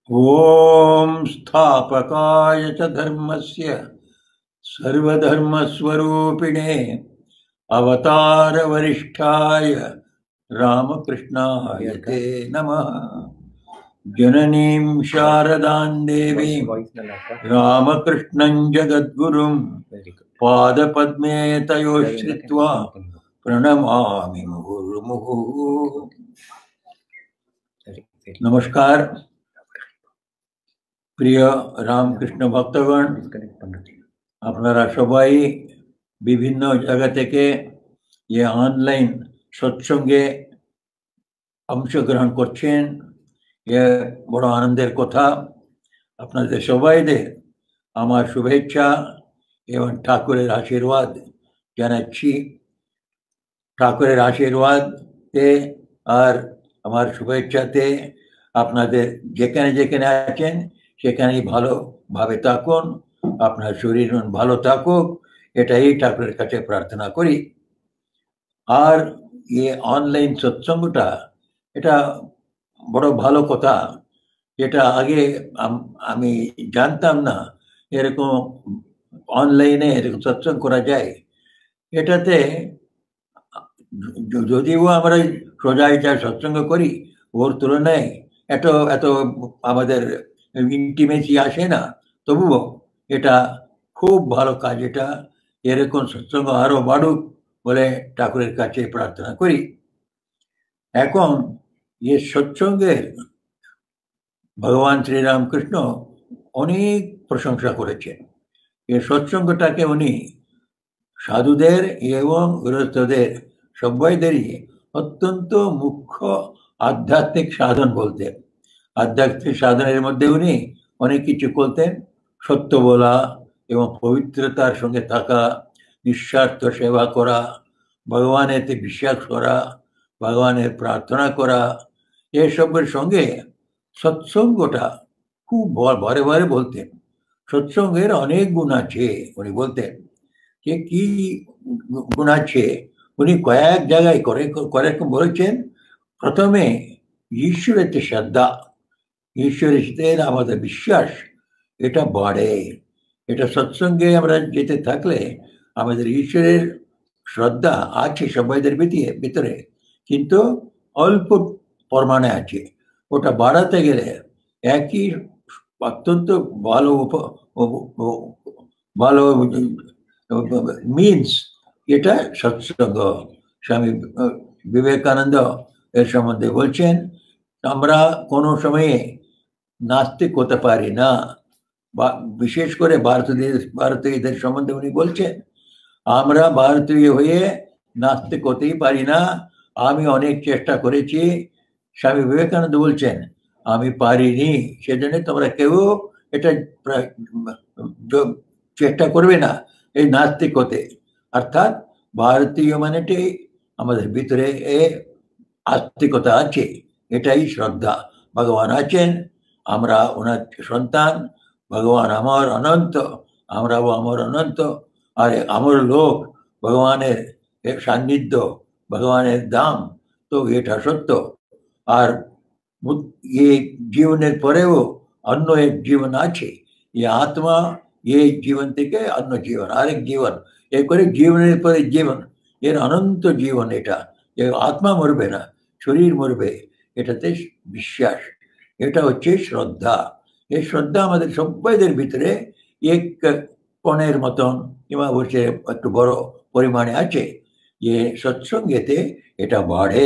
ओम स्थापकाय च धर्मस्य सर्वधर्मस्वरूपिणे अवतार वरिष्ठाय रामकृष्णाय ते नमः। जननीं शारदां देवीं रामकृष्णं जगद्गुरुं पादपद्मे तयोः श्रित्वा प्रणमामि मुहुर्मुहुः। नमस्कार প্রিয় রামকৃষ্ণ ভক্তগণ, আপনারা সবাই বিভিন্ন জায়গা থেকে অনলাইন সৎসঙ্গে অংশগ্রহণ করছেন। এ বড় আনন্দের কথা। আপনাদের সবাইদের আমার শুভেচ্ছা এবং ঠাকুরের আশীর্বাদ জানাচ্ছি। ঠাকুরের আশীর্বাদে আর আমার শুভেচ্ছাতে আপনাদের যেখানে যেখানে আছেন সেখানেই ভালোভাবে থাকুন, আপনার শরীর ভালো থাকুক, এটাই ঠাকুরের কাছে প্রার্থনা করি। আর অনলাইন সৎসঙ্গটা এটা বড় ভালো কথা, যেটা আগে আমি জানতাম না এরকম অনলাইনে এরকম সৎসঙ্গ করা যায়। এটাতে যদিও আমরা সোজাই যা সৎসঙ্গ করি ওর তুলনায় এত আমাদের ইন্টিমেসি আসে না, তবুও এটা খুব ভালো কাজ। এটা এরকম সৎসঙ্গ আরো বাড়ুক বলে ঠাকুরের কাছে প্রার্থনা করি। এখন সৎসঙ্গের ভগবান শ্রীরামকৃষ্ণ অনেক প্রশংসা করেছেন। এই সৎসঙ্গটাকে উনি সাধুদের এবং গৃহস্থদের সবাইদেরই অত্যন্ত মুখ্য আধ্যাত্মিক সাধন বলতেন। আধ্যাত্মিক সাধনের মধ্যে উনি অনেক কিছু বলতেন। সত্য বলা এবং পবিত্রতার সঙ্গে থাকা, নিঃস্বার্থ সেবা করা, ভগবানের বিশ্বাস করা, ভগবানের প্রার্থনা করা, এসবের সঙ্গে সৎসঙ্গটা খুব বারে বারে বলতেন। সৎসঙ্গের অনেক গুণ আছে উনি বলতেন। যে কি গুণ আছে উনি কয়েক জায়গায় কয়েক বলেছেন। প্রথমে ঈশ্বরের শ্রদ্ধা, ঈশ্বরের আমাদের বিশ্বাস, এটা বাড়ে। এটা সৎসঙ্গে আমরা যেতে থাকলে আমাদের ঈশ্বরের শ্রদ্ধা আছে সবাইদের ভিতরে, কিন্তু অল্প পরিমাণে আছে। ওটা বাড়াতে গেলে একই অত্যন্ত ভালো ভালো মিনস এটা সৎসঙ্গ। স্বামী বিবেকানন্দ এর সম্বন্ধে বলছেন, আমরা কোনো সময়ে নাস্তিক হতে পারি না। বিশেষ করে ভারতীয়দের সম্বন্ধে উনি বলছেন, আমরা ভারতীয় হয়ে নাস্তিক হতেই পারি না। আমি অনেক চেষ্টা করেছি। স্বামী বিবেকানন্দ বলছেন, আমি পারিনি, সেজন্য তোমরা কেউ এটা চেষ্টা করবে না এই নাস্তিক হতে। অর্থাৎ ভারতীয় মানেটাই আমাদের ভিতরে আস্তিকতা আছে, এটাই শ্রদ্ধা। ভগবান আছেন, আমরা ওনার সন্তান, ভগবান আমার অনন্ত, আমরাও আমার অনন্ত। আর আমার লোক ভগবানের সান্নিধ্য, ভগবানের দাম, তো এটা সত্য। আর এই জীবনের পরেও অন্য এক জীবন আছে। এই আত্মা এই জীবন থেকে অন্য জীবন, আরেক জীবন, এ করে জীবনের পরে জীবন, এর অনন্ত জীবন। এটা আত্মা মরবে না, শরীর মরবে, এটাতে বিশ্বাস। এটা হচ্ছে শ্রদ্ধা। এই শ্রদ্ধা আমাদের সবাইদের ভিতরে এক কণের মতন কিংবা বলছে একটু বড় পরিমাণে আছে। যে সৎসঙ্গেতে এটা বাড়ে,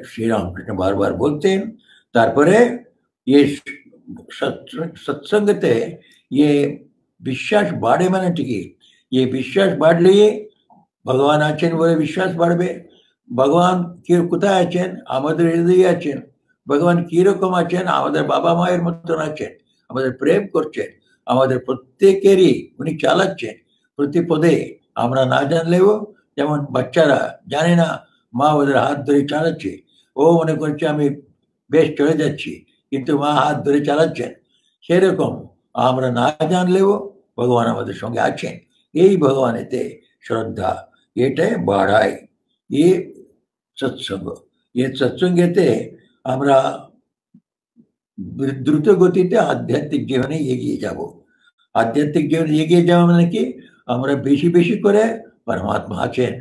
শ্রীরামকৃষ্ণ বারবার বলতেন। তারপরে সৎসঙ্গেতে বিশ্বাস বাড়ে, মানে ঠিকই বিশ্বাস বাড়লে ভগবান আছেন বলে বিশ্বাস বাড়বে। ভগবান কোথায় আছেন? আমাদের হৃদয়ে আছেন। ভগবান কিরকম আছেন? আমাদের বাবা মায়ের মতন আছেন, আমাদের প্রেম করছেন, আমাদের প্রত্যেকেরই উনি চালাচ্ছেন প্রতি পদে। আমরা না জানলেও, যেমন বাচ্চারা জানে না, মা ওদের হাত ধরে চালাচ্ছে, ও মনে করছে আমি বেশ চলে যাচ্ছি, কিন্তু মা হাত ধরে চালাচ্ছেন। সেরকম আমরা না জানলেও ভগবান আমাদের সঙ্গে আছেন। এই ভগবানেতে শ্রদ্ধা, এটাই বাড়ায় সৎসঙ্গ। সৎসঙ্গেতে আমরা দ্রুত গতিতে আধ্যাত্মিক জীবনে এগিয়ে যাব। আধ্যাত্মিক জীবনে এগিয়ে যাওয়া মানে কি, আমরা বেশি বেশি করে পরমাত্মা আছেন,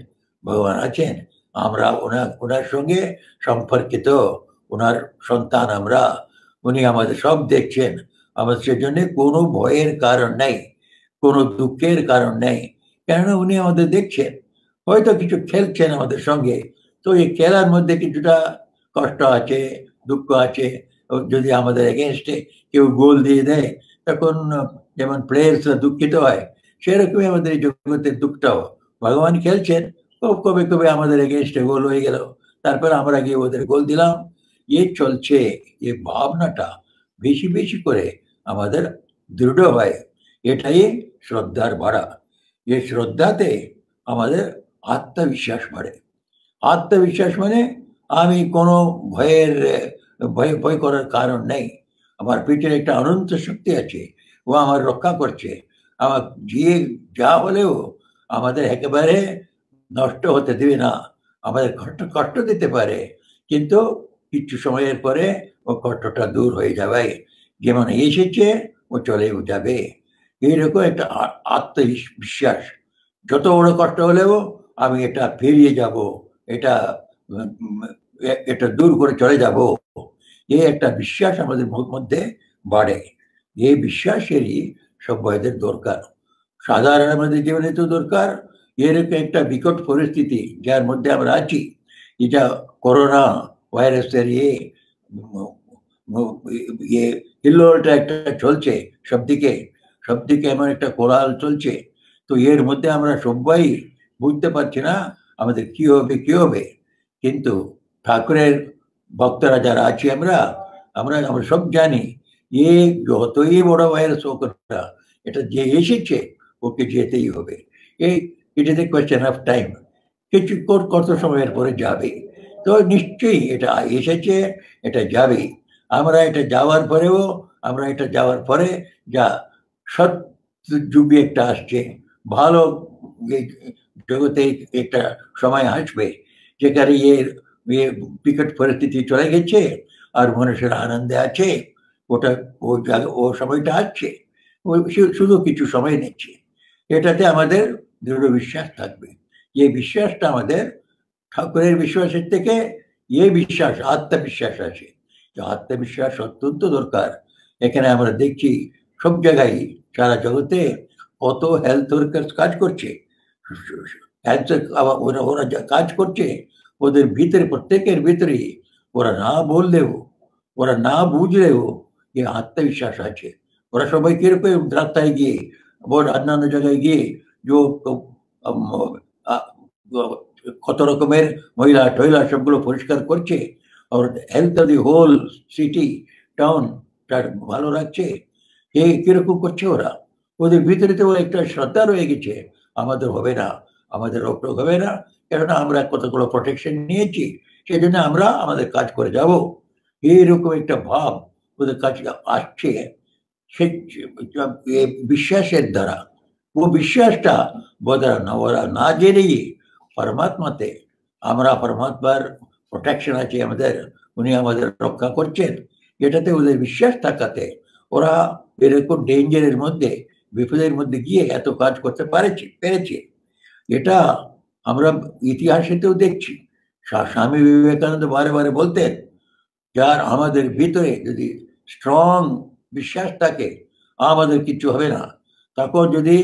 ভগবান আছেন, আমরা ওনার সঙ্গে সম্পর্কিত, ওনার সন্তান আমরা, উনি আমাদের সব দেখছেন। আমাদের সেজন্য কোনো ভয়ের কারণ নেই, কোনো দুঃখের কারণ নেই, কেননা উনি আমাদের দেখছেন। হয়তো কিছু খেলছেন আমাদের সঙ্গে, তো এই খেলার মধ্যে কিছুটা কষ্ট আছে, দুঃখ আছে। যদি আমাদের এগেনস্টে কেউ গোল দিয়ে দেয়, তখন যেমন প্লেয়ার্সরা দুঃখিত হয়, সেরকমই আমাদের এই জগতের দুঃখটাও। ভগবান খেলছেন, কবে কবে আমাদের এগেনস্টে গোল হয়ে গেল, তারপর আমরা গিয়ে ওদের গোল দিলাম। এ চলছে, এই ভাবনাটা বেশি বেশি করে আমাদের দৃঢ় হয়। এটাই শ্রদ্ধার বাড়া। এই শ্রদ্ধাতে আমাদের আত্মবিশ্বাস বাড়ে। আত্মবিশ্বাস মানে আমি কোনো ভয় করার কারণ নেই। আমার পিঠে একটা অনন্ত শক্তি আছে, ও আমার রক্ষা করছে। আমার যে যা হলেও আমাদের একেবারে নষ্ট হতে দেবে না। আমাদের কষ্ট দিতে পারে, কিন্তু কিছু সময়ের পরে ও কষ্টটা দূর হয়ে যাবে। যেমন এসেছে ও চলেও যাবে। এইরকম একটা আত্মবিশ্বাস। যত বড় কষ্ট হলেও আমি এটা পেরিয়ে যাব, এটা এটা দূর করে চলে যাব, এই একটা বিশ্বাস আমাদের মধ্যে বাড়ে। এই বিশ্বাসেরই সভ্যদের দরকার, সাধারণ আমাদের জীবনে তো দরকার। এরকম একটা বিকট পরিস্থিতি যার মধ্যে আমরা আছি, এটা করোনা ভাইরাসের হিল্লোলটা একটা চলছে, সবদিকে এমন একটা কোলাহল চলছে। তো এর মধ্যে আমরা সবাই বুঝতে পারছি না আমাদের কি হবে। কিন্তু ঠাকুরের ভক্তরা যারা আছি আমরা আমরা আমরা সব জানি, এ যতই বড় ভাইরাস হোক না, এটা যে এসেছে ওকে যেতেই হবে। It is a question of time. কিছু কত সময়ের পরে যাবে। তো নিশ্চয়ই এটা এসেছে, এটা যাবে। আমরা এটা যাওয়ার পরে যা সৎ যুগে একটা আসছে, ভালো জগতে একটা সময় আসবে যেখানে বিকট পরিস্থিতি চলে গেছে আর মানুষের আনন্দে আছে। ও সময়টা আসছে, শুধু কিছু সময় নিচ্ছে। এটাতে আমাদের দৃঢ় বিশ্বাস থাকবে। এই বিশ্বাসটা আমাদের ঠাকুরের বিশ্বাসের থেকে বিশ্বাস, আত্মবিশ্বাস আছে। আত্মবিশ্বাস অত্যন্ত দরকার। এখানে আমরা দেখছি সব জায়গায়, সারা জগতে কত হেলথ ওয়ার্কার্স কাজ করছে। ওরা যা কাজ করছে, ওদের ভিতরে, প্রত্যেকের ভিতরে, ওরা না বললেও, ওরা না বুঝলেও যে আত্মবিশ্বাস আছে। ওরা সবাই কিরকম রাস্তায় গিয়ে, অন্যান্য জায়গায় গিয়ে কত রকমের মহিলা টয়লা সবগুলো পরিষ্কার করছে, আর health of the whole city town ভালো রাখছে। কিরকম করছে ওরা? ওদের ভিতরে তো একটা শ্রদ্ধা রয়ে গেছে, আমাদের হবে না, আমাদের রোগ হবে না, কেননা আমরা কতগুলো প্রোটেকশন নিয়েছি, সেই জন্য আমরা আমাদের কাজ করে যাব। এইরকম একটা ভাব ওদের কাছে আসছে, সে বিশ্বাসের দ্বারা। ও বিশ্বাসটা ওরা না জেনেই পরমাত্মাতে, আমরা পরমাত্মার প্রোটেকশন আছে আমাদের, উনি আমাদের রক্ষা করছেন, এটাতে ওদের বিশ্বাস থাকাতে ওরা এরকম ডেঞ্জারের মধ্যে, বিপদের মধ্যে গিয়ে এত কাজ করতে পেরেছে। এটা আমরা ইতিহাসেতেও দেখছি। স্বামী বিবেকানন্দ বারে বারে বলতেন, যার আমাদের ভিতরে যদি স্ট্রং বিশ্বাস থাকে, আমাদের কিছু হবে না। তখন যদি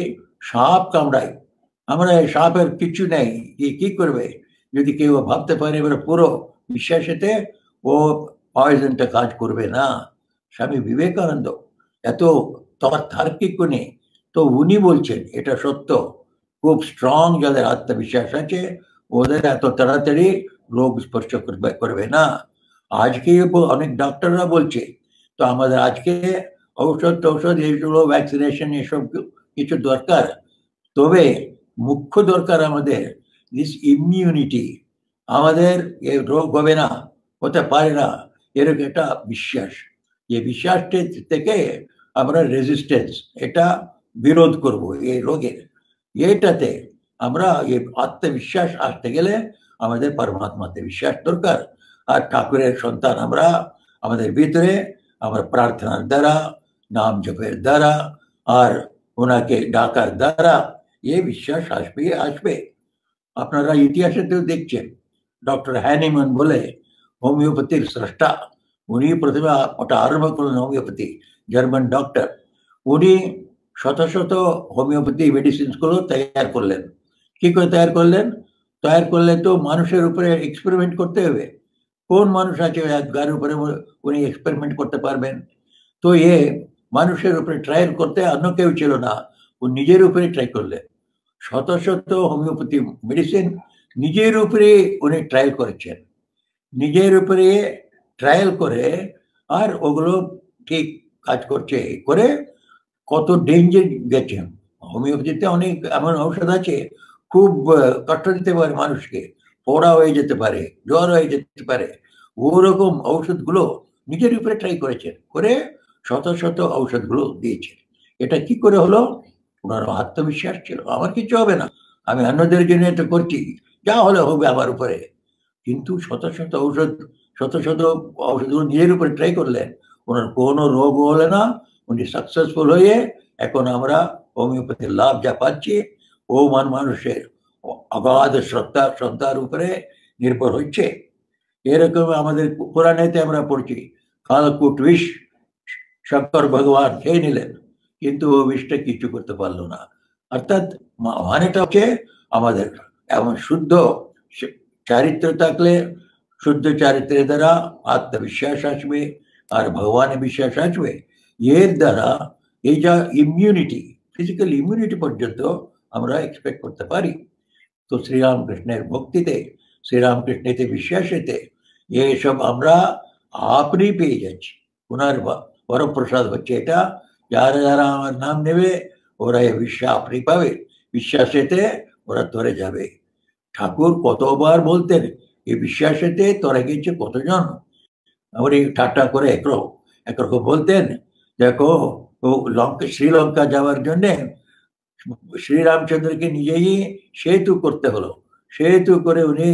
সাপ কামড়ায়, আমরা সাপের কিছু নেই, কি করবে? যদি কেউ ভাবতে পারে এবার পুরো বিশ্বাসেতে ও পয়জনটা কাজ করবে না। স্বামী বিবেকানন্দ এত তার্কিক উনি, তো উনি বলছেন এটা সত্য। খুব স্ট্রং যাদের আত্মবিশ্বাস আছে, ওদের এত তাড়াতাড়ি রোগ স্পর্শ করবে না। আজকে অনেক ডাক্তাররা বলছে, তো আমাদের আজকে ঔষধ এইগুলো, ভ্যাকসিনেশন, এসব কিছু দরকার। তবে মুখ্য দরকার আমাদের দিস ইমিউনিটি। আমাদের এই রোগ হবে না, হতে পারে না, এরকম একটা বিশ্বাস। এই বিশ্বাসটা থেকে আমরা রেজিস্ট্যান্স, এটা বিরোধ করব এই রোগের। এইটাতে আমরা এই আত্মবিশ্বাস আসতে গেলে আমাদের পরমাত্মাতে বিশ্বাস দরকার। আর ঠাকুরের সন্তান আমরা, আমাদের ভিতরে আমার প্রার্থনার দ্বারা, নাম জপের দ্বারা আর ওনাকে ডাকার দ্বারা এ বিশ্বাস আসবে আসবে। আপনারা ইতিহাসেতেও দেখছেন, ডক্টর হ্যানিম্যান বলে হোমিওপ্যাথির স্রষ্টা, উনি প্রথমে ওটা আরম্ভ করলেন হোমিওপ্যাথি, জার্মান ডক্টর। উনি শত শত হোমিওপ্যাথি মেডিসিনসগুলো তৈরি করলেন। কি করে তৈরি করলেন? তৈরি করলে তো মানুষের উপরে এক্সপেরিমেন্ট করতে হবে। কোন মানুষ আছে এক গায়ের উপরে উনি এক্সপেরিমেন্ট করতে পারবেন? তো এ মানুষের উপরে ট্রায়াল করতে অন্য কেউ ছিল না, ও নিজের উপরে ট্রাই করলেন। শত শত হোমিওপ্যাথি মেডিসিন নিজের উপরে উনি ট্রায়াল করেছেন, নিজের উপরে ট্রায়াল করে, আর ওগুলো ঠিক কাজ করছে করে কত ডেঞ্জার গেছেন। হোমিওপ্যাথিতে অনেক এমন ঔষধ আছে খুব কষ্ট দিতে পারে মানুষকে, পড়া হয়ে যেতে পারে, জ্বর হয়ে যেতে পারে। ওরকম ঔষধগুলো নিজের উপরে ট্রাই করেছেন, করে শত শত ঔষধগুলো দিয়েছেন। এটা কি করে হলো? ওনার আত্মবিশ্বাস ছিল, আমার কিছু হবে না, আমি অন্যদের জন্য এটা করছি, যা হলে হবে আমার উপরে। কিন্তু শত শত ঔষধ, শত শত ঔষধগুলো নিজের উপরে ট্রাই করলেন, ওনার কোনো রোগ হলে না, উনি সাকসেসফুল হয়ে এখন আমরা হোমিওপ্যাথির লাভ যা পাচ্ছি, ও মানুষের অগাধ শ্রদ্ধার উপরে নির্ভর হচ্ছে। এরকম আমাদের পুরাণেতে আমরা পড়ছি, কালকূট বিষ শঙ্কর ভগবান খেয়ে নিলেন, কিন্তু ও বিষটা কিছু করতে পারলো না। অর্থাৎ মানেটা হচ্ছে আমাদের এমন শুদ্ধ চারিত্র থাকলে, শুদ্ধ চারিত্রের দ্বারা আত্মবিশ্বাস আসবে আর ভগবানের বিশ্বাস আসবে। এর দ্বারা এই যা ইমিউনিটি, ফিজিক্যাল ইমিউনিটি পর্যন্ত আমরা এক্সপেক্ট করতে পারি। তো শ্রীরামকৃষ্ণের ভক্তিতে, শ্রীরামকৃষ্ণেতে বিশ্বাসেতে এসব আমরা আপনি পেয়ে যাচ্ছি। ওনার বরপ্রসাদ হচ্ছে এটা, যারা যারা আমার নাম নেবে ওরা এ বিশ্বাস আপনি পাবে, বিশ্বাসেতে ওরা তরে যাবে। ঠাকুর কতবার বলতেন এই বিশ্বাসেতে তরে গেছে কতজন। আমার এই ঠাট্টা করে একরকম বলতেন, দেখো ও শ্রীলঙ্কা যাওয়ার জন্যে শ্রীরামচন্দ্রকে নিজেই সেতু করতে হলো, সেতু করে উনি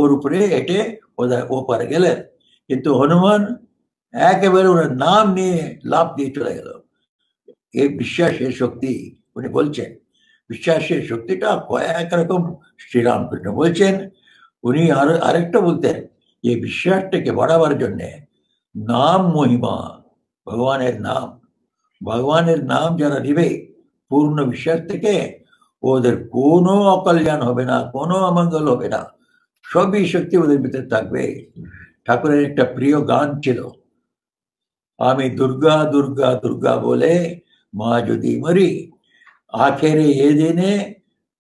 ওর উপরে হেঁটে ওপারে গেলেন, কিন্তু হনুমান একেবারে ওনার নাম নিয়ে লাভ দিয়ে চলে গেল। এই বিশ্বাসের শক্তি উনি বলছেন, বিশ্বাসের শক্তিটা কয়েক রকম শ্রীরামকৃষ্ণ বলছেন। উনি আরেকটা বলতেন, এই বিশ্বাসটাকে বাড়াবার জন্যে নাম মহিমা, ভগবানের নাম যারা নিবে পূর্ণ বিশ্বাস থেকে, ওদের কোনো অকল্যাণ হবে না, কোনো অমঙ্গল হবে না, সবই শক্তি ওদের ভিতরে থাকবে। ঠাকুরের একটা প্রিয় গান ছিল, আমি দুর্গা দুর্গা দুর্গা বলে মা যদি মরি, আখেরে এ দিনে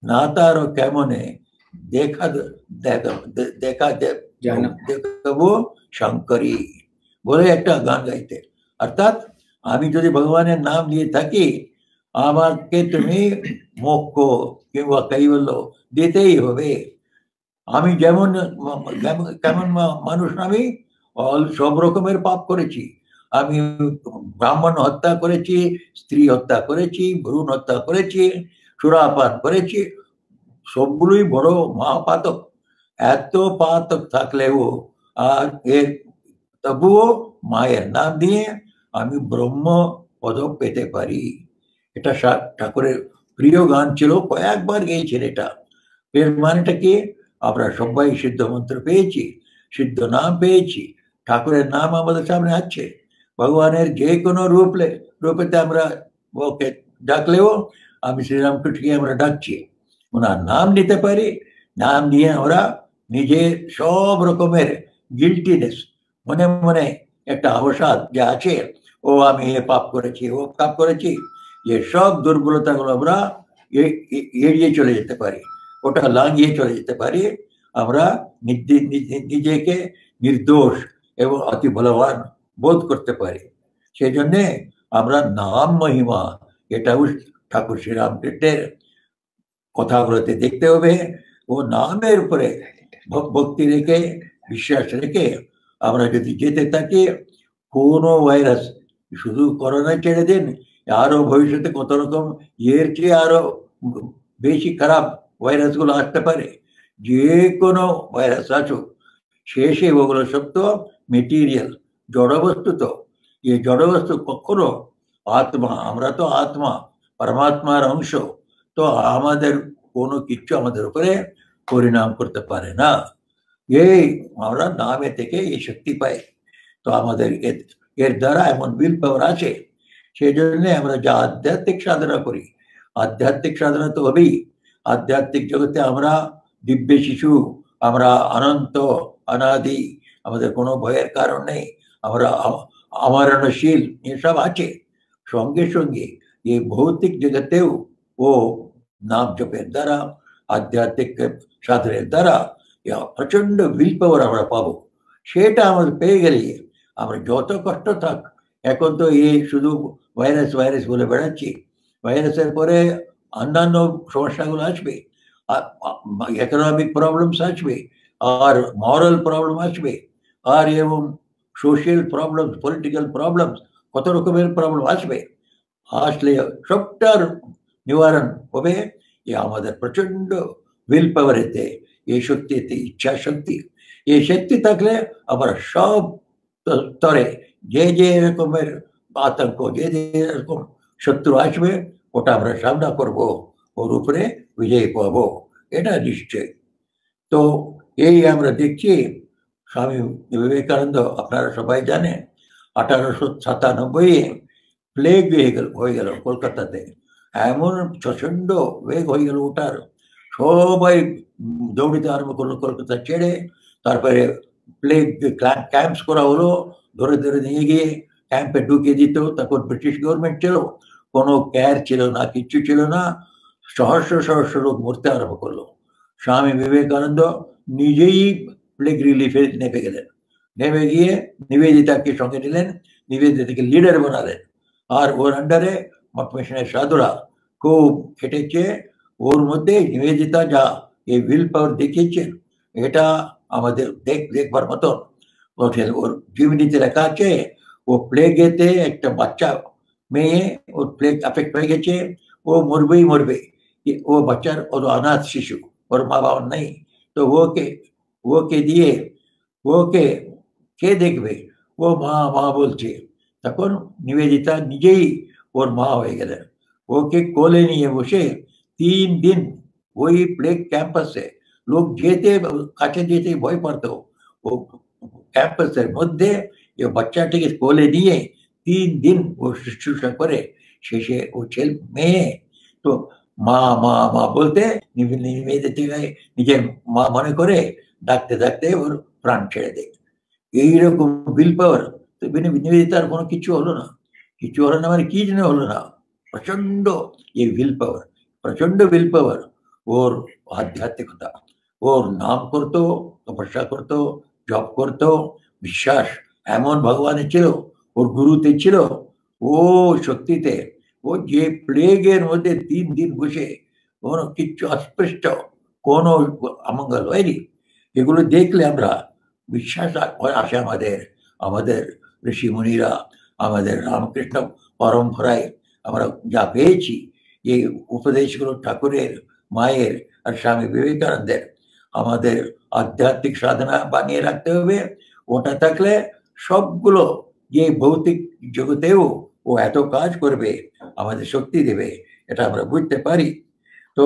না তারও কেমনে দেখা দেখা দেখাবো শঙ্করী বলে একটা গান গাইতে। অর্থাৎ আমি যদি ভগবানের নাম নিয়ে থাকি, আমাকে তুমি মোক্ষ কিংবা কৈবল্য দিতেই হবে। আমি যেমন কেমন মানুষ, আমি সব রকমের পাপ করেছি। আমি ব্রাহ্মণ হত্যা করেছি, স্ত্রী হত্যা করেছি, ভ্রূণ হত্যা করেছি, সুরাপান করেছি, সবগুলোই বড় মহাপাতক। এত পাতক থাকলেও আর এর তবুও মায়ের নাম দিয়ে আমি ব্রহ্ম পদ পেতে পারি। এটা ঠাকুরের প্রিয় গান ছিল, কয়েকবার গেয়েছেন এটা। এর মানেটা কি? আমরা সবাই সিদ্ধ মন্ত্র পেয়েছি, সিদ্ধ নাম পেয়েছি, ঠাকুরের নাম আমাদের সামনে আছে। ভগবানের যে কোনো রূপেতে আমরা ওকে ডাকলেও, আমি শ্রীরামকৃষ্ণকে আমরা ডাকছি, ওনার নাম নিতে পারি। নাম নিয়ে ওরা নিজের সব রকমের গিল্টিনেস, মনে মনে একটা অবসাদ যা আছে, ও আমি এ পাপ করেছি, ও পাপ করেছি, যে সব দুর্বলতাগুলো আমরা এড়িয়ে চলে যেতে পারি, ওটা লাঙ্গিয়ে চলে যেতে পারি। আমরা নিজেকে নির্দোষ এবং অতি বলবান বোধ করতে পারি। সেই জন্যে আমরা নাম মহিমা, এটাও ঠাকুর শ্রীরামকৃষ্ণের কথাগুলোতে দেখতে হবে। ও নামের উপরে ভক্তি রেখে, বিশ্বাস রেখে আমরা যদি যেতে থাকি, কোনো ভাইরাস, শুধু করোনা ছেড়ে দিন, আরো ভবিষ্যতে কত রকম এর চেয়ে আরো বেশি খারাপ ভাইরাসগুলো আসতে পারে। যে কোনো ভাইরাস আসুক, শেষে ওগুলো সব তো মেটেরিয়াল, জড়বস্তু, তো এই জড়বস্তু কখনো আত্মা, আমরা তো আত্মা, পরমাত্মার অংশ, তো আমাদের কোনো কিছু আমাদের উপরে পরিণাম করতে পারে না। এই আমরা নামে থেকে এই শক্তি পাই। তো আমাদের এর দ্বারা এমন উইল পাওয়ার আছে, সেই জন্য আমরা যা আধ্যাত্মিক সাধনা করি, আধ্যাত্মিক সাধনা তো হবেই। আধ্যাত্মিক জগতে আমরা দিব্য শিশু, আমরা অনন্ত, অনাদি, আমাদের কোনো ভয়ের কারণ নেই, আমরা আমরণশীল, এসব আছে। সঙ্গে সঙ্গে এই ভৌতিক জগতেও ও নাম জপের দ্বারা, আধ্যাত্মিক সাধনের দ্বারা প্রচন্ড উইল পাওয়ার আমরা পাবো। সেটা আমাদের পেয়ে গেলে আমরা যত কষ্ট থাক, এখন তো এই শুধু ভাইরাস ভাইরাস বলে বেড়াচ্ছি, ভাইরাসের পরে অন্যান্য সমস্যাগুলো আসবে, ইকোনমিক প্রবলেমস আসবে, আর মরাল প্রবলেম আসবে, আর এবং সোশ্যাল প্রবলেমস, পলিটিক্যাল প্রবলেমস, কত রকমের প্রবলেম আসবে। আসলে সবটার নিবারণ হবে আমাদের প্রচন্ড উইল পাওয়ারেতে, এই শক্তিতে, ইচ্ছা শক্তি। এই শক্তি থাকলে আমরা সব স্তরে যে যে রকমের আতঙ্ক, যে যে রকম শত্রু আসবে, ওটা আমরা সামনা করব, ওর উপরে বিজয় পাবো, এটা নিশ্চয়। তো এই আমরা দেখছি স্বামী বিবেকানন্দ, আপনারা সবাই জানেন, 1897 প্লেগ হয়ে গেল কলকাতাতে। এমন প্রচন্ড বেগ হয়ে গেল ওটার, সবাই দৌড়িতে আরম্ভ করলো কলকাতা ছেড়ে। তারপরে প্লেগ ক্যাম্পস করা হলো, ধরে ধরে নিয়ে গিয়ে ক্যাম্পে ঢুকিয়ে দিত। তখন ব্রিটিশ গভর্নমেন্ট ছিল, কোনো কেয়ার ছিল না, কিচ্ছু ছিল না। সহস্র সহস্র লোক মরতে আরম্ভ করলো। স্বামী বিবেকানন্দ নিজেই প্লেগ রিলিফে নেমে গেলেন। নেমে গিয়ে নিবেদিতাকে সঙ্গে নিলেন, নিবেদিতাকে লিডার বানালেন। আর ওর আন্ডারে মঠ মিশনের সাধুরা খুব খেটেছে। ওর মধ্যে নিবেদিতা যা এই উইল পাওয়ার দেখিয়েছেন, এটা আমাদের দেখবার মতন। ওর জীবনীতে লেখা আছে, ও প্লেগেতে একটা বাচ্চা মেয়ে, ওর প্লেগ এফেক্ট হয়ে গেছে, ও মরবেই মরবে। ও বাচ্চার, ওর অনাথ শিশু, ওর মা বাবা নেই, তো ওকে দিয়ে ওকে কে দেখবে? ও মা মা বলছে। তখন নিবেদিতা নিজেই ওর মা হয়ে গেলেন। ওকে কোলে নিয়ে বসে 3 দিন ওই প্লেগ ক্যাম্পাসে লোক যেতে, কাছে যেতে ভয় পারত। ও ক্যাম্পাসের মধ্যে বাচ্চাটিকে কোলে নিয়ে 3 দিন ও শুশ্রূষা করে শেষে ও ছেলে মেয়ে তো মা মা মা বলতে নিবেদিতাকে নিজের মা মনে করে ডাকতে ডাকতে ওর প্রাণ ছেড়ে দেয়। এইরকম উইল পাওয়ার। তো নিবেদিতার কোনো কিছু হলো না, কিছু হলো না মানে কি জন্য হলো না? প্রচন্ড এই উইল পাওয়ার, প্রচন্ড উইল পাওয়ার। ওর আধ্যাত্মিকতা, ওর নাম করতো, তপস্যা করতো, জপ করতো, বিশ্বাস এমন ভগবানের ছিল, ওর গুরুতে ছিল, ও শক্তিতে। ও যে প্লেগের মধ্যে 3 দিন বসে কোনো কিচ্ছু অস্পষ্ট, কোনো অমঙ্গল হয়নি। এগুলো দেখলে আমরা বিশ্বাস আসে আমাদের, আমাদের ঋষি মুনিরা, আমাদের রামকৃষ্ণ পরম্পরায় আমরা যা পেয়েছি, এই উপদেশগুলো ঠাকুরের, মায়ের আর স্বামী বিবেকানন্দের, আমাদের আধ্যাত্মিক সাধনা বানিয়ে রাখতে হবে। ওটা থাকলে সবগুলো, যে ভৌতিক জগতেও ও এত কাজ করবে, আমাদের শক্তি দেবে, এটা আমরা বুঝতে পারি। তো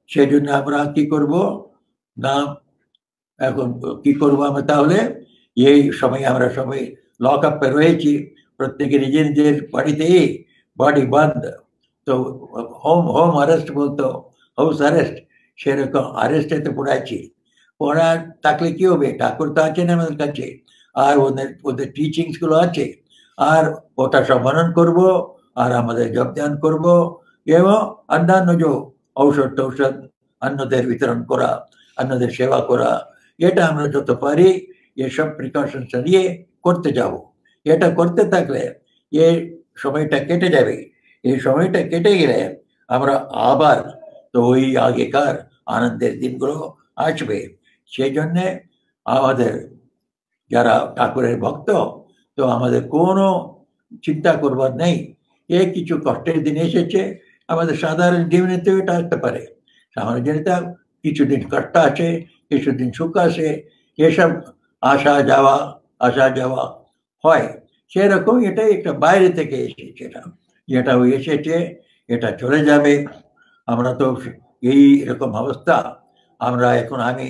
সেজন্য আমরা কি করব না, এখন কি করবো আমরা তাহলে? এই সময় আমরা সবাই লক আপে রয়েছি, প্রত্যেকে নিজের নিজের বাড়িতে, বাড়ি বন্ধ। তো হোম হোম অ্যারেস্ট বলতো, হাউস অ্যারেস্ট, সেরকম অ্যারেস্টেতে পড়াচ্ছি। পড়া থাকলে কি হবে? ঠাকুর তো আছেন আমাদের কাছে, আর ওদের ওদের টিচিংসগুলো আছে, আর ওটা সম্মানন করব, আর আমাদের যোগদান করব, এবং অন্যান্য যে ঔষধ টৌষধ অন্যদের বিতরণ করা, অন্যদের সেবা করা, এটা আমরা যত পারি এসব প্রিকশনস নিয়ে করতে যাব। এটা করতে থাকলে এই সময়টা কেটে যাবে। এই সময়টা কেটে গেলে আমরা আবার তো ওই আগেকার আনন্দের দিনগুলো আসবে। সেই জন্যে আমাদের যারা ঠাকুরের ভক্ত, তো আমাদের কোনো চিন্তা করবার নেই। এ কিছু কষ্টের দিন এসেছে, আমাদের সাধারণ জীবনেতেও এটা আসতে পারে। সাধারণ জীবনে কিছুদিন কষ্ট আছে, কিছুদিন সুখ আসে, এসব আসা যাওয়া হয়। সেরকম এটাই একটা বাইরে থেকে এসেছে, এটাও এসেছে, এটা চলে যাবে। আমরা তো এই এরকম অবস্থা, আমরা এখন আমি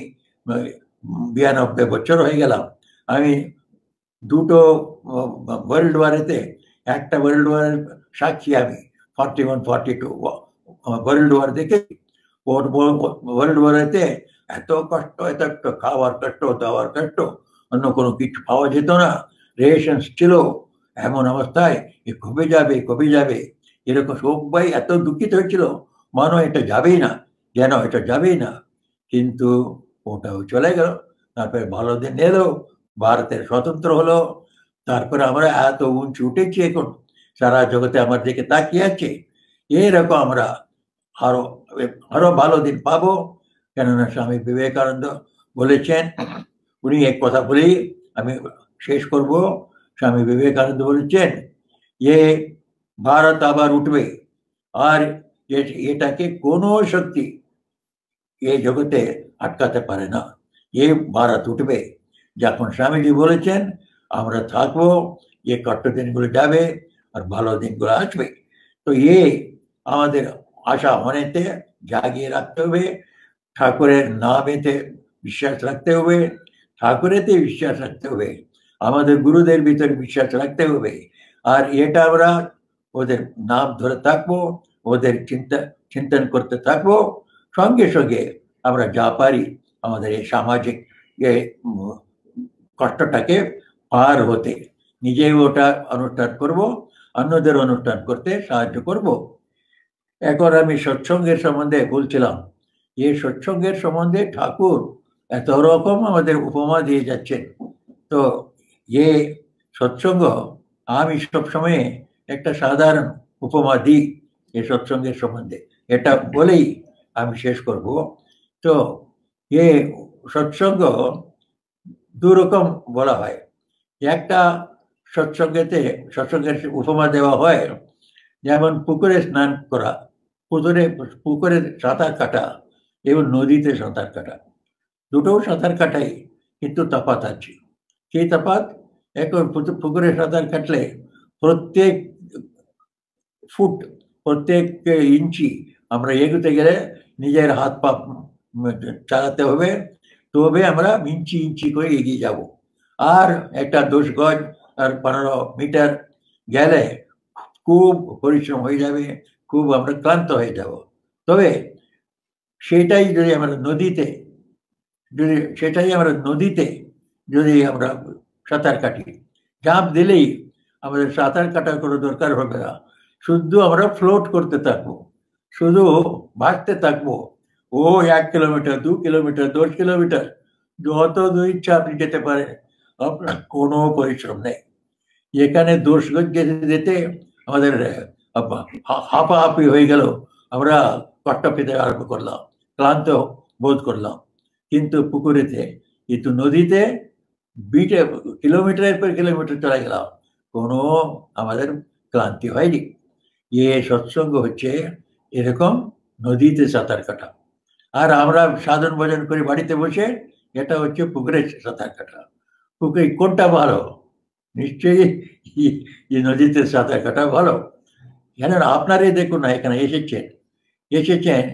92 বছর হয়ে গেলাম। আমি দুটো ওয়ার্ল্ড ওয়ারেতে, একটা ওয়ার্ল্ড ওয়ারের সাক্ষী আমি, 41 42 ওয়ার্ল্ড ওয়ার দেখেছি। ওয়ার্ল্ড ওয়ারেতে এত কষ্ট, এত খাওয়ার কষ্ট, দাওয়ার কষ্ট, অন্য কোনো কিছু পাওয়া যেত না, রেশনস ছিল। এমন অবস্থায় এ কবে যাবে কবে যাবে, এরকম সবাই এত দুঃখিত হয়েছিল, মনে হয় এটা যাবেই না, যেন এটা যাবেই না। কিন্তু ওটাও চলে গেল। তারপরে ভালো দিন এলো, ভারতের স্বতন্ত্র হলো। তারপরে আমরা এত উঁচু উঠেছি, এখন সারা জগতে আমার দিকে তাকিয়ে আছে। এরকম আমরা আরো আরো ভালো দিন পাবো। কেননা স্বামী বিবেকানন্দ বলেছেন, উনি এক কথা বলেই আমি শেষ করব। স্বামী বিবেকানন্দ বলেছেন, এ ভারত আবার উঠবে, আর এটাকে কোনো শক্তি এই জগতে আটকাতে পারে না। এ ভারত উঠবে। যখন স্বামীজি বলেছেন, আমরা থাকবো, যে কষ্ট দিনগুলো যাবে আর ভালো দিনগুলো আসবে। তো আমাদের আশা মনেতে জাগিয়ে রাখতে হবে, ঠাকুরের নামেতে বিশ্বাস রাখতে হবে, ঠাকুরেতে বিশ্বাস রাখতে হবে, আমাদের গুরুদের ভিতরে বিশ্বাস রাখতে হবে। আর এটা আমরা ওদের নাম ধরে থাকবো, ওদের চিন্তন করতে থাকবো। সঙ্গে সঙ্গে আমরা যা পারি আমাদের এই সামাজিক কষ্টটাকে পার হতে, নিজেই ওটা অনুষ্ঠান করব, অন্যদের অনুষ্ঠান করতে সাহায্য করব। এখন আমি সৎসঙ্গের সম্বন্ধে বলছিলাম। এই সৎসঙ্গের সম্বন্ধে ঠাকুর এত রকম আমাদের উপমা দিয়ে যাচ্ছেন। তো এ সৎসঙ্গ আমি সবসময় একটা সাধারণ উপমা দিই এই সৎসঙ্গের সম্বন্ধে, এটা বলেই আমি শেষ করব। তো এ সৎসঙ্গ দুরকম বলা হয়। একটা সৎসঙ্গের উপমা দেওয়া হয়, যেমন পুকুরে স্নান করা, পুকুরে সাঁতার কাটা এবং নদীতে সাঁতার কাটা। দুটো সাঁতার কাটাই, কিন্তু তফাৎ আছে। সেই তফাৎ, এখন পুকুরে সাঁতার কাটলে প্রত্যেক ফুট, প্রত্যেক ইঞ্চি আমরা এগোতে গেলে নিজের হাত পা চালাতে হবে, তবে আমরা ইঞ্চি ইঞ্চি করে এগিয়ে যাব। আর একটা 10 গজ আর 15 মিটার গেলে খুব পরিশ্রম হয়ে যাবে, খুব আমরা ক্লান্ত হয়ে যাব। তবে সেটাই যদি আমরা নদীতে যদি আমরা সাঁতার কাটি, ঝাঁপ দিলেই আমাদের সাঁতার কাটার কোনো দরকার হবে না, শুধু আমরা ফ্লোট করতে থাকবো, শুধু ভাসতে থাকবো। ও 1 কিলোমিটার, 2 কিলোমিটার, 10 কিলোমিটার, যত দূর ইচ্ছা আপনি যেতে পারেন, আপনার কোনো পরিশ্রম নেই। এখানে 10 গজ যেতে যেতে আমাদের হাঁপাহাঁপি হয়ে গেল, আমরা কষ্ট পেতে আরম্ভ করলাম, ক্লান্ত বোধ করলাম। কিন্তু পুকুরেতে, কিন্তু নদীতে বিটে কিলোমিটারের পর কিলোমিটার চলে গেলাম, কোনো আমাদের ক্লান্তি হয়নি। সৎসঙ্গ হচ্ছে এরকম নদীতে সাঁতার কাটা। আর আমরা সাধন ভজন করে বাড়িতে বসে, এটা হচ্ছে পুকুরে সাঁতার কাটা। পুকুরে কোনটা ভালো? নিশ্চয়ই নদীতে সাঁতার কাটা ভালো। কেননা আপনারাই দেখুন না, এখানে এসেছেন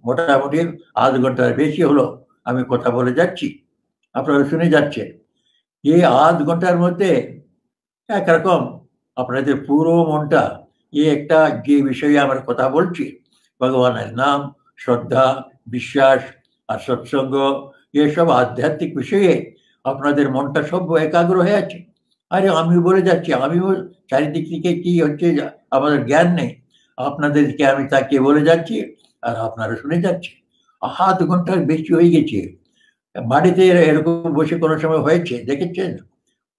মোটামুটি আধ ঘন্টার বেশি হলো আমি কথা বলে যাচ্ছি, আপনারা শুনে যাচ্ছেন। এই আধ ঘন্টার মধ্যে একরকম আপনাদের পুরো মনটা একটা যে বিষয়ে আমরা কথা বলছি, ভগবানের নাম, শ্রদ্ধা, বিশ্বাস আর সৎসঙ্গ, এসব আধ্যাত্মিক বিষয়ে আপনাদের মনটা সব একাগ্র হয়ে আছে। আরে আমি বলে যাচ্ছি, আমিও চারিদিক থেকে কি হচ্ছে আমাদের জ্ঞান নেই, আপনাদেরকে আমি তাকে বলে যাচ্ছি আর আপনারা শুনে যাচ্ছে। আধ ঘন্টার বেশি হয়ে গেছে। বাড়িতে এরকম বসে কোনো সময় হয়েছে দেখেছেন?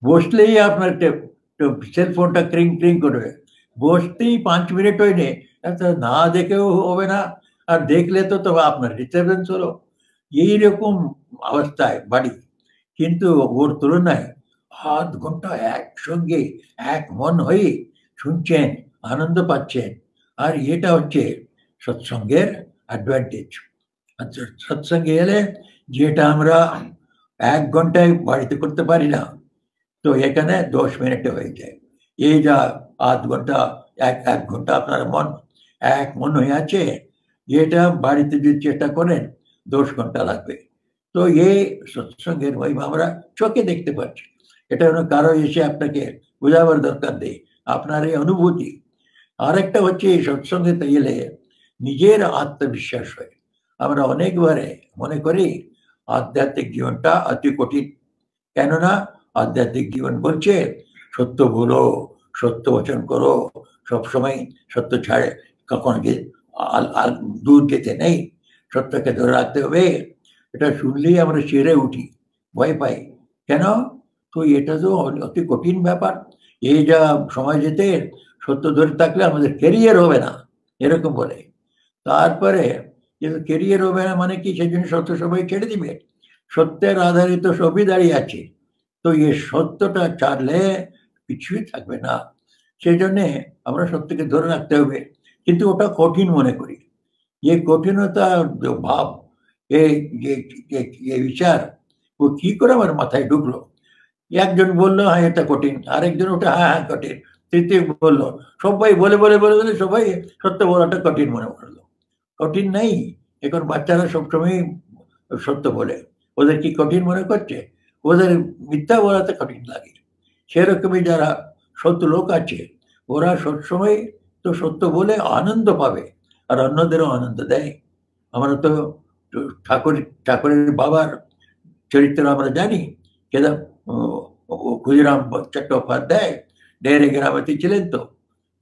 বসলেই আপনার সেলফোনটা ক্রিং ক্রিং করবে, বসতেই 5 মিনিট হয়নি, না দেখেও হবে না, আর দেখলে তো আপনার ডিস্টারবেন্স হলো। এইরকম অবস্থায় বাড়ি, কিন্তু ওর তুলনায় আধ ঘন্টা একসঙ্গে এক মন হয়ে শুনছেন, আনন্দ পাচ্ছেন। আর এটা হচ্ছে সৎসঙ্গের অ্যাডভান্টেজ। সৎসঙ্গে এলে যেটা আমরা 1 ঘন্টায় বাড়িতে করতে পারি না, তো এখানে 10 মিনিটে হয়ে যায়। এই যা আধ ঘন্টা এক ঘন্টা আপনার মন হয়ে আছে, এটা বাড়িতে যদি চেষ্টা করেন 10 ঘন্টা লাগবে। তো এই সৎসঙ্গের মহিমা আমরা চোখে দেখতে পাচ্ছি। এটা যেন কারো এসে আপনাকে বোঝাবার দরকার নেই, আপনার এই অনুভূতি। আরেকটা হচ্ছে এই সৎসঙ্গে গেলে নিজের আত্মবিশ্বাস হয়। আমরা অনেকবারে মনে করি আধ্যাত্মিক জীবনটা অতি কঠিন, কেননা আধ্যাত্মিক জীবন বলছে সত্য বলো, সত্য বচন করো, সবসময় সত্য ছাড়ে কখনো দূর যেতে নেই, সত্যকে ধরে রাখতে হবে। এটা শুনলেই আমরা চেরে উঠি, ভয় পাই। কেন? তো এটা তো অতি কঠিন ব্যাপার। এই যা সময় যেতে সত্য ধরে থাকলে আমাদের ক্যারিয়ার হবে না, এরকম বলে। তারপরে কিন্তু ক্যারিয়ার হবে না মানে কি, সেই জন্য সত্য সবাই ছেড়ে দিবে? সত্যের আধারে তো সবই দাঁড়িয়ে আছে। তো এই সত্যটা ছাড়লে কিছুই থাকবে না। সেই জন্যে আমরা সত্যকে ধরে রাখতে হবে, কিন্তু ওটা কঠিন মনে করি। এই কঠিনতা ভাব, এই যে বিচার, ও কি করে আমার মাথায় ঢুকলো? একজন বললো হ্যাঁ এটা কঠিন, আরেকজন ওটা হ্যাঁ হ্যাঁ কঠিন, তৃতীয় বললো, সবাই বলে বলে বলে বলে সবাই সত্য বলাটা কঠিন মনে করলো। কঠিন নেই, এখন বাচ্চারা সবসময় সত্য বলে, ওদের কি কঠিন মনে করছে? ওদের মিথ্যা বলাতে কঠিন লাগে। সেরকমই যারা সত্য লোক আছে, ওরা সবসময় তো সত্য বলে আনন্দ পাবে, আর অন্যদেরও আনন্দ দেয়। আমরা তো ঠাকুরের বাবার চরিত্র আমরা জানি, কেদা ক্ষুদিরাম চট্টোপাধ্যায় ডেরে গ্রামেতে ছিলেন। তো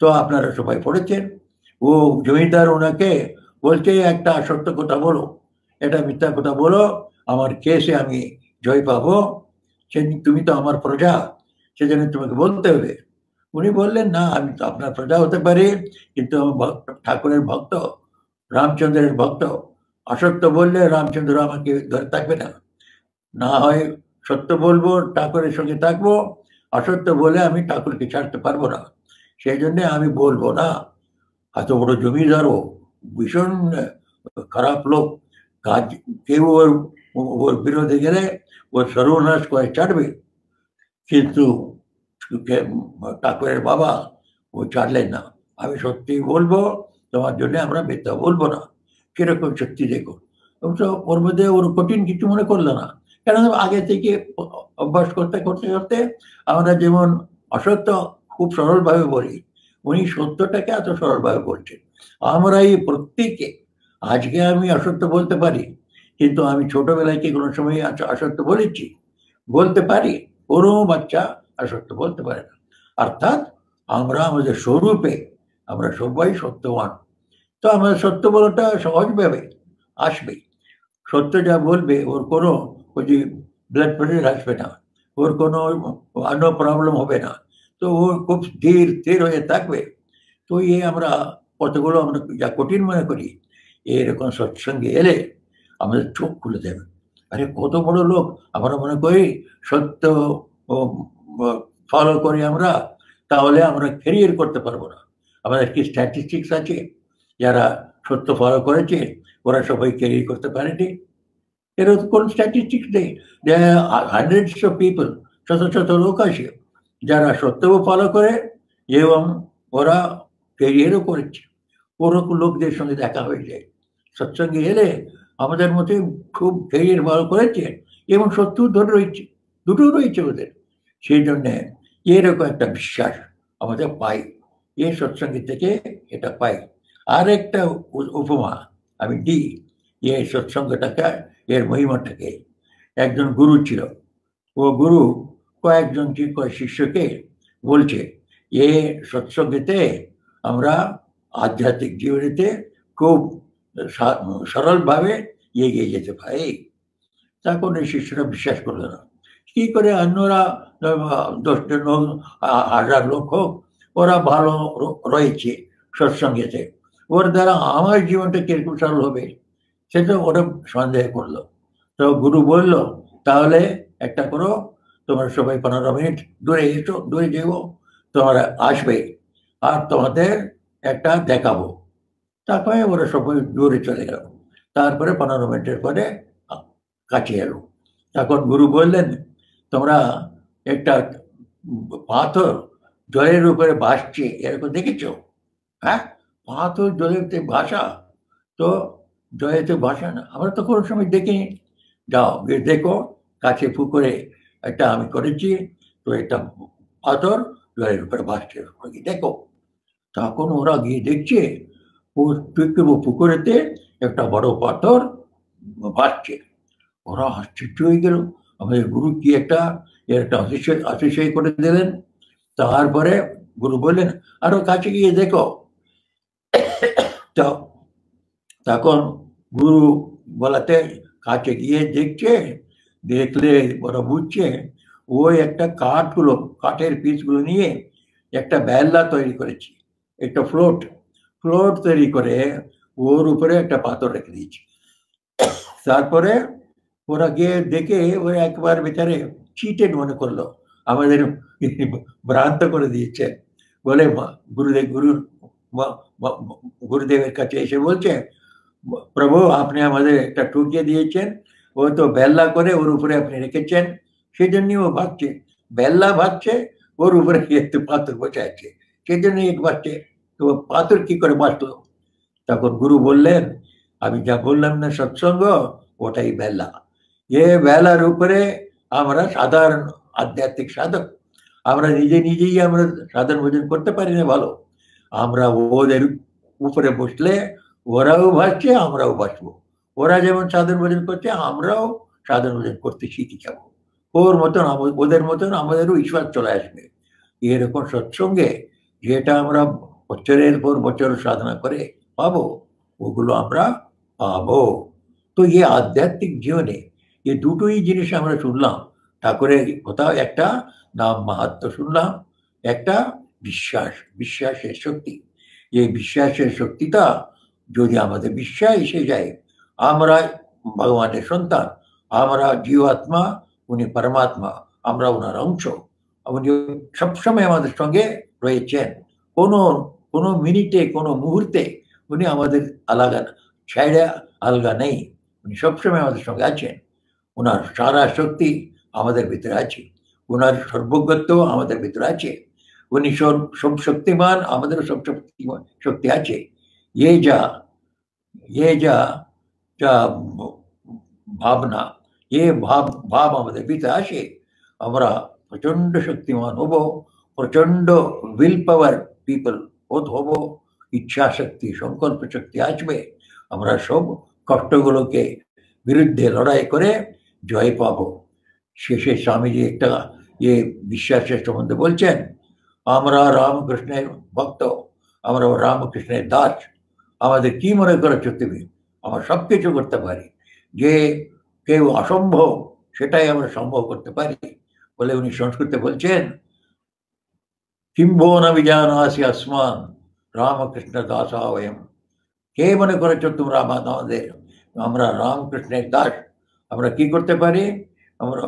তো আপনারা সবাই পড়েছেন। ও জমিদার ওনাকে বলছে একটা সত্য কথা বলো, এটা মিথ্যা কথা বলো, আমার কেসে আমি জয় পাবো, সেদিন তুমি তো আমার প্রজা, সেজন্য তোমাকে বলতে হবে। উনি বললেন না, আমি তো আপনার প্রজা হতে পারি, কিন্তু আমি ঠাকুরের ভক্ত, রামচন্দ্রের ভক্ত, অসত্য বললে রামচন্দ্র আমাকে ধরে থাকবে না। না হয় সত্য বলবো, ঠাকুরের সঙ্গে থাকবো, অসত্য বলে আমি ঠাকুরকে ছাড়তে পারবো না, সেই জন্য আমি বলবো না। এত বড় জমিদারও ভীষণ খারাপ লোক, কাজ কেউ ওর বিরোধে গেলে ওর সর্বনাশ করে ছাড়বে, কিন্তু ঠাকুরের বাবা ও ছাড়লেন না। আমি সত্যি বলবো, তোমার জন্য আমরা মিথ্যা বলবো না। কিরকম শক্তি দেখো। অবশ্য ওর মধ্যে ওর কঠিন কিছু মনে করলো না, কেন আগে থেকে অভ্যাস করতে করতে করতে আমরা যেমন অসত্য খুব সরলভাবে বলি, উনি সত্যটাকে এত সরলভাবে বলছেন। আমরা এই প্রত্যেকে, আজকে আমি অসত্য বলতে পারি, কিন্তু আমি ছোটবেলায় কি কোনো সময় অসত্য বলেছি? বলতে পারি। কোনো বাচ্চা অসত্য বলতে পারে না। অর্থাৎ আমরা আমাদের স্বরূপে আমরা সবাই সত্যবান। তো আমাদের সত্য বলাটা সহজভাবে আসবে। সত্য যা বলবে ওর কোনো ওই যে ব্লাড প্রেশার আসবে না, ওর কোনো অন্য প্রবলেম হবে না। তো ও খুব স্থির স্থির হয়ে থাকবে। তো আমরা কতগুলো আমরা যা কঠিন মনে করি, এরকম সৎসঙ্গে এলে আমাদের চোখ খুলে দেবে। আরে কত বড় লোক, আমরা মনে করি সত্য ফলো করি আমরা, তাহলে আমরা ক্যারিয়ার করতে পারবো না। আমাদের কি স্ট্যাটিস্টিক্স আছে? যারা সত্য ফলো করেছে ওরা সবাই ক্যারিয়ার করতে পারেনি। এরকম কোন স্ট্যাটিস্টিক্স নেই। হান্ড্রেডস অফ পিপল, শত শত লোক আছে যারা সত্যও ফলো করে এবং ওরা ক্যারিয়ারও করেছে। ওরকম লোকদের সঙ্গে দেখা হয়ে যায়। সৎসঙ্গে এলে আমাদের মধ্যে খুব ক্যারিয়ার ভালো করেছে এবং সত্য ধরে রয়েছে, দুটো রয়েছে ওদের। সেই জন্যে এরকম একটা বিশ্বাস আমাদের পাই, এই সৎসঙ্গে থেকে এটা পাই। আর একটা উপমা আমি দিই এই সৎসঙ্গটাকে, এর মহিমাটাকে। একজন গুরু ছিল, ও গুরু কয়েকজন শিষ্যকে বলছে এ সৎসঙ্গেতে আমরা আধ্যাত্মিক জীবনেতে খুব সরলভাবে এগিয়ে যেতে পারি। তখন এই শিষ্যরা বিশ্বাস করলো না। কি করে অন্যরা 10জন হোক 1000 লোক হোক, ওরা ভালো রয়েছে সৎসঙ্গেতে, ওর দ্বারা আমার জীবনটা কিরকম সরল হবে, সেটা ওরা সন্দেহ করলো। তো গুরু বলল তাহলে একটা করো, তোমরা সবাই 15 মিনিট দূরে এসো, দূরে যেও, তোমরা আসবে আর তোমাদের একটা দেখাবো। তারপরে ওরা সবাই দূরে চলে গেল। তারপরে 15 মিনিটের পরে কাছে এলো। তখন গুরু বললেন তোমরা একটা পাথর জলের উপরে ভাসছে, এরকম দেখেছো? হ্যাঁ, পাথর জলেতে ভাসা, তো জলেতে ভাসা না, আমরা তো কোনো সময় দেখিনি। যাও গিয়ে দেখো, কাছে পুকুরে একটা আমি করেছি, তো একটা পাথর জলের উপরে ভাসছে, ওরা গিয়ে দেখো। তখন ওরা গিয়ে দেখছে ও পুকুরেতে একটা বড় পাথর ভাসছে। ওরা আশ্চর্য হয়ে গেল, আমাদের গুরু কি একটা এর একটা অতিশয় করে দিলেন। তারপরে গুরু বললেন আরো কাছে গিয়ে দেখো। তো তখন গুরু বলাতে কাছে গিয়ে দেখছে, দেখলে ওরা বুঝছে ওই একটা কাঠের পিসগুলো নিয়ে একটা বেল্লা তৈরি করেছি, একটা ফ্লোট ফ্লোট তৈরি করে ওর উপরে একটা পাথর রেখে দিয়েছি। তারপরে ওরা গিয়ে দেখে ওরা একবার বেচারে চিটেড মনে করলো, আমাদের ভ্রান্ত করে দিয়েছে বলে গুরুদেবের কাছে এসে বলছে, প্রভু আপনি আমাদের একটা ঠকিয়ে দিয়েছেন, ও তো বেল্লা করে ওর উপরে আপনি রেখেছেন, সেই জন্যই ও ভাবছে, বেল্লা ভাবছে ওর উপরে একটু পাথর বসে আছে, সেই জন্য এক ভাবছে, তো পাথর কি করে বাঁচলো? তখন গুরু বললেন, আমি যা বললাম না সৎসঙ্গ, ওটাই বেলা। এ বেলার উপরে আমরা সাধারণ আধ্যাত্মিক সাধক, আমরা নিজেই আমরা সাধন ভোজন করতে পারি না ভালো, আমরা ওদের উপরে বসলে ওরাও ভাসছে আমরাও ভাসবো, ওরা যেমন সাধন ভোজন করছে আমরাও সাধন ভোজন করতে শিখে যাব, ওর মতন ওদের মতন আমাদেরও ঈশ্বর চলে আসবে। এরকম সৎসঙ্গে যেটা আমরা বছরের পর বছর সাধনা করে পাবো, ওগুলো আমরা পাবো। তো এই আধ্যাত্মিক জীবনে এই দুটোই জিনিস আমরা শুনলাম, ঠাকুরের কোথাও একটা নাম মাহাত্ম্য শুনলাম, একটা বিশ্বাসের শক্তি। এই বিশ্বাসের শক্তিটা যদি আমাদের বিশ্বাস এসে যায় আমরা ভগবানের সন্তান, আমরা জীবাত্মা, উনি পরমাত্মা, আমরা ওনার অংশ, উনি সবসময় আমাদের সঙ্গে রয়েছেন, কোনো কোনো মিনিটে কোনো মুহূর্তে উনি আমাদের আলাদা ছেড়ে আলগা নেই, উনি সবসময় আমাদের সঙ্গে আছেন, ওনার সারা শক্তি আমাদের ভিতরে আছে, ওনার সর্বজ্ঞত্ব আমাদের ভিতরে আছে, উনি সব শক্তিমান, আমাদেরও সব শক্তি আছে। ये যা ये যা যা ভাবনা, ভাব আমাদের ভিতরে আসে, আমরা প্রচন্ড শক্তিমান হব, প্রচন্ড উইল পাওয়ার পিপল হব, ইচ্ছা শক্তি সংকল্প শক্তি আসবে, আমরা সব কষ্টগুলোকে বিরুদ্ধে লড়াই করে জয় পাব। শেষে স্বামীজি একটা বিশ্বাসের সম্বন্ধে বলছেন, আমরা রামকৃষ্ণের ভক্ত, আমরা রামকৃষ্ণের দাস, আমাদের কি মনে করেছো তুমি, আমরা সবকিছু করতে পারি, যে কেউ অসম্ভব সেটাই আমরা সম্ভব করতে পারি বলে উনি সংস্কৃতে বলছেন, কিম্ভো ন বিজানাসি আসমান রামকৃষ্ণ দাসা বয়ম। কে মনে করেছো তোমরা আমাদের, আমরা রামকৃষ্ণের দাস, আমরা কি করতে পারি, আমরা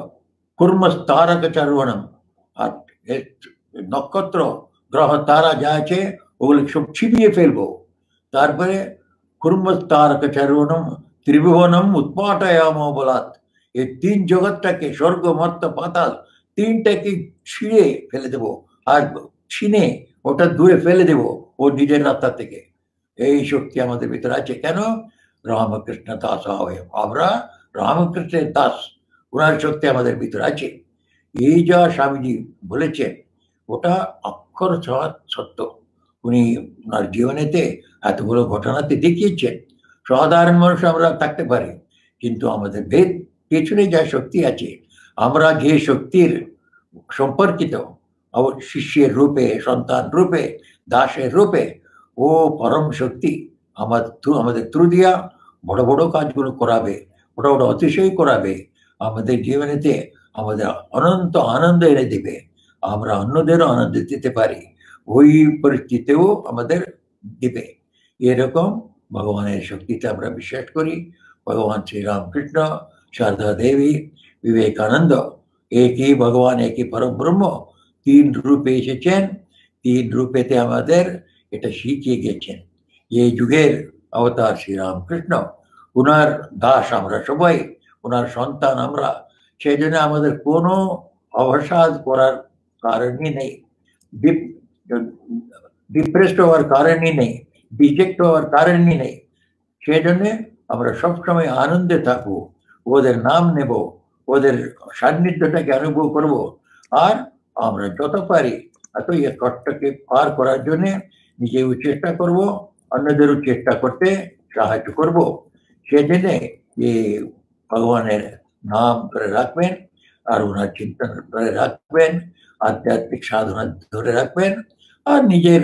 কুর্মস্তারক চারণম, আর নক্ষত্র গ্রহ তারা যা আছে ওগুলো সব ছিপিয়ে ফেলবো, তারপরে কুর্মস্তারক চারণম ত্রিভুবনম উৎপাটয়াম বলাত, এই তিন জগৎটাকে স্বর্গ মর্ত পাতাল তিনটাকে ছিঁড়ে ফেলে দেবো, আর ছিনে ওটা দূরে ফেলে দেব ওর নিজের রাস্তা থেকে। এই শক্তি আমাদের ভিতরে আছে, কেন? রামকৃষ্ণ দাস হয়ে আমরা রামকৃষ্ণের দাস, ওনার শক্তি আমাদের ভিতরে আছে। এই যা স্বামীজি বলেছেন ওটা অক্ষর সত্য, উনি ওনার জীবনেতে এতগুলো ঘটনাতে দেখিয়েছেন। সাধারণ মানুষ আমরা থাকতে পারি, কিন্তু আমাদের বেদ পেছনে যা শক্তি আছে, আমরা যে শক্তির সম্পর্কিত শিষ্যের রূপে, সন্তান রূপে, দাসের রূপে, ও পরম শক্তি আমাদের থ্রু দিয়া বড় বড় কাজগুলো করাবে, ওটা অতিশয় করাবে, আমাদের জীবনেতে আমাদের অনন্ত আনন্দ এনে দিবে, আমরা অন্যদেরও আনন্দ দিতে পারি, ওই পরিস্থিতিও আমাদের দিবে। এরকম ভগবানের শক্তিতে আমরা বিশ্বাস করি। ভগবান শ্রীরামকৃষ্ণ, शारदा देवी, विवेकानंद, एक ही भगवान, एक ही परम ब्रह्म, तीन रूपे এসেছেন, তিন রূপেতে আমাদের এটা শিখিয়ে গেছেন। এই যুগের অবতার শ্রীরামকৃষ্ণ, ওনার দাস আমরা সবাই, ওনার সন্তান আমরা, সেই জন্য আমাদের কোনো অবসাদ করার কারণই নেই, ডিপ্রেসড হওয়ার কারণই নেই, ডিজেক্ট হওয়ার কারণই নেই। সেই জন্যে আমরা সবসময় আনন্দে থাকবো, ওদের নাম নেব, ওদের সান্নিধ্যটাকে অনুভব করব, আর আমরা যত পারি এত এই কষ্টকে পার করার জন্য নিজেও চেষ্টা করব, অন্যদেরও চেষ্টা করতে সাহায্য করব। সেজন্য এই ভগবানের নাম করে রাখবেন, আর ওনার চিন্তন করে রাখবেন, আধ্যাত্মিক সাধনা ধরে রাখবেন, আর নিজের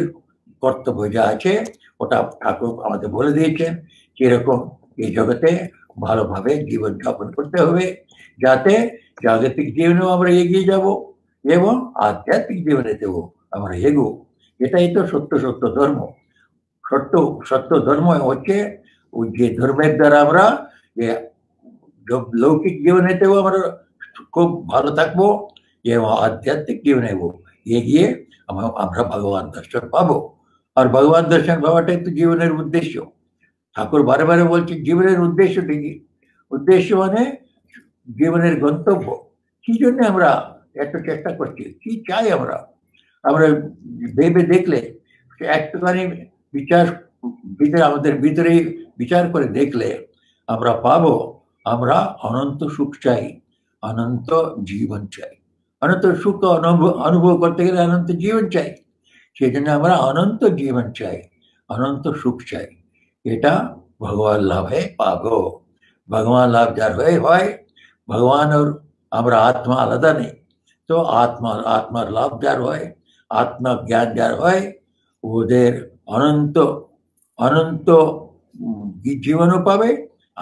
কর্তব্য যা আছে ওটা ঠাকুর আমাদের বলে দিয়েছেন কিরকম এই জগতে ভালোভাবে জীবন যাপন করতে হবে, যাতে জাগতিক জীবনেও আমরা এগিয়ে যাব এবং আধ্যাত্মিক জীবনেতেও আমরা এগো। এটাই তো সত্য সত্য ধর্ম। সত্য সত্য ধর্ম হচ্ছে ওই যে ধর্মের দ্বারা আমরা লৌকিক জীবনেতেও আমরা খুব ভালো থাকবো এবং আধ্যাত্মিক জীবনেও এগিয়ে আমরা ভগবান দর্শন পাবো। আর ভগবান দর্শন পাওয়াটাই তো জীবনের উদ্দেশ্য। ঠাকুর বারে বারে বলছে জীবনের উদ্দেশ্যটা কি? উদ্দেশ্য মানে জীবনের গন্তব্য। কি জন্য আমরা এত চেষ্টা করছি, কি চাই আমরা? আমরা ভেবে দেখলে একটুখানি বিচার আমাদের ভিতরে বিচার করে দেখলে আমরা পাবো আমরা অনন্ত সুখ চাই, অনন্ত জীবন চাই। অনন্ত সুখ অনুভব করতে গেলে অনন্ত জীবন চাই। সেই জন্য আমরা অনন্ত জীবন চাই, অনন্ত সুখ চাই। এটা ভগবান লাভে পাবো। ভগবান লাভ যার হয়ে হয়, ভগবান और আমরা আত্মা আলাদা নেই। তো আত্মার লাভ যার হয়, আত্মা জ্ঞান যার হয়, ওদের অনন্ত অনন্ত জীবনও পাবে,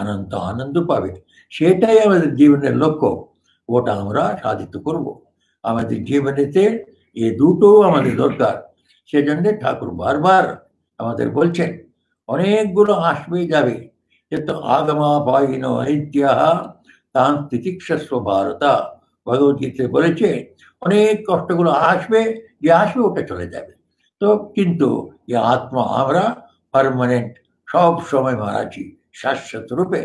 অনন্ত আনন্দ পাবে। সেটাই আমাদের জীবনের লক্ষ্য, ওটা আমরা সাধিত করব। আমাদের জীবনেতে এ দুটো আমাদের দরকার। সেজন্য ঠাকুর বারবার আমাদের বলছেন অনেকগুলো আসবে যাবে, কিন্তু আগমা পাইন ঐতিহ্য তান তিতিক্ষস্ব ভারতা। ভগবদ্গীতায় বলেছে অনেক কষ্টগুলো আসবে, যে আসবে ওটা চলে যাবে। তো কিন্তু এই আত্মা আমরা পার্মানেন্ট, সব সময় মারাছি শাশ্বত রূপে।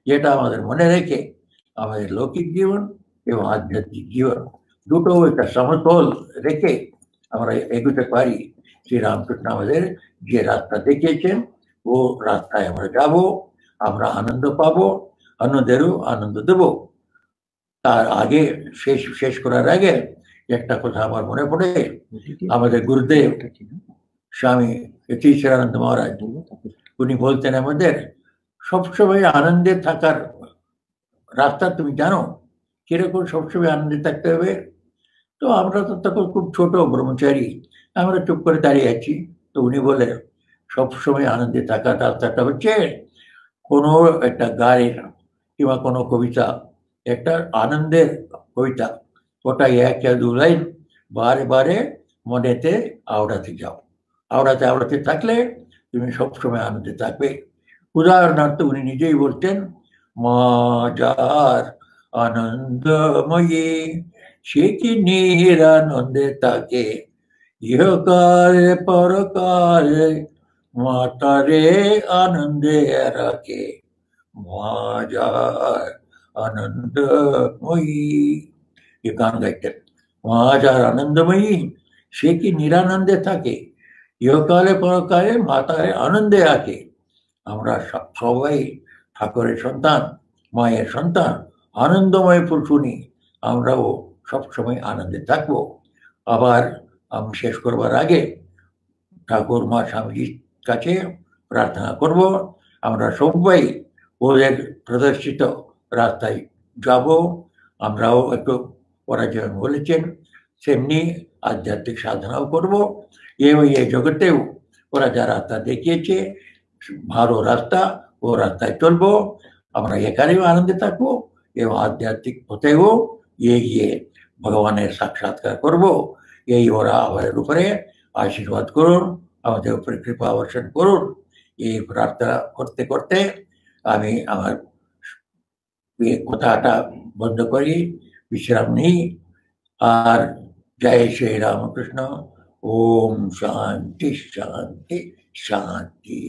যেটা আমাদের মনে রেখে আমাদের লৌকিক জীবন এবং আধ্যাত্মিক জীবন দুটো একটা সমতল রেখে আমরা এগোতে পারি। শ্রীরামকৃষ্ণ আমাদের যে রাস্তা দেখিয়েছেন ও রাস্তায় আমরা যাব, আমরা আনন্দ পাবো, অন্যদেরও আনন্দ দেব। তার আগে শেষ করার আগে একটা কথা আমার মনে পড়ে, আমাদের গুরুদেব স্বামী যতীশ্বরানন্দ মহারাজ উনি বলতেন আমাদের সবসময় আনন্দে থাকার রাস্তা তুমি জানো কিরকম? সবসময় আনন্দে থাকতে হবে। তো আমরা তো তখন খুব ছোট ব্রহ্মচারী, আমরা চুপ করে দাঁড়িয়ে আছি। তো উনি বলে সবসময় আনন্দে থাকার রাস্তাটা হচ্ছে কোনো একটা গানের কিংবা কোনো কবিতা, একটা আনন্দের কবিতা, ওটা এক দু লাইন বারে বারে মনেতে আওড়াতে যাও। আওড়াতে থাকলে তুমি সবসময় আনন্দে থাকবে। উদাহরণার্থ উনি নিজেই বলতেন মা যার আনন্দময়ী সে কি নিরানন্দে থাকে, ইহকালে পরকালে মাতারে আনন্দে রাখে, মা যার আনন্দময়ী। এ গান গাইতেন। মা যার আনন্দময়ী সে কি নিরানন্দে থাকে, ইহকালে পরকালে মাতারে আনন্দে রাখে। আমরা সবাই ঠাকুরের সন্তান, মায়ের সন্তান, আনন্দময় শুনি, আমরাও সবসময় আনন্দে থাকবো। আবার আমি শেষ করবার আগে ঠাকুর মা স্বামীজির কাছে প্রার্থনা করব আমরা সবাই ওদের প্রদর্শিত রাস্তায় যাব। আমরাও একটু ওরা যেমন বলেছেন সেমনি আধ্যাত্মিক সাধনাও করব এবং এই জগতেও ওরা যা রাস্তা দেখিয়েছে ভালো রাস্তা, ও রাস্তায় চলবো। আমরা এখানেও আনন্দে থাকবো এবং আধ্যাত্মিক পথেও এগিয়ে ভগবানের সাক্ষাৎকার করব। এই ওরা আমাদের উপরে আশীর্বাদ করুন, আমাদের উপরে কৃপা বর্ষণ করুন। এই প্রার্থনা করতে করতে আমি আমার কথাটা বন্ধ করি, বিশ্রাম নিই। আর জয় শ্রী রামকৃষ্ণ। ওম শান্তি শান্তি শান্তি।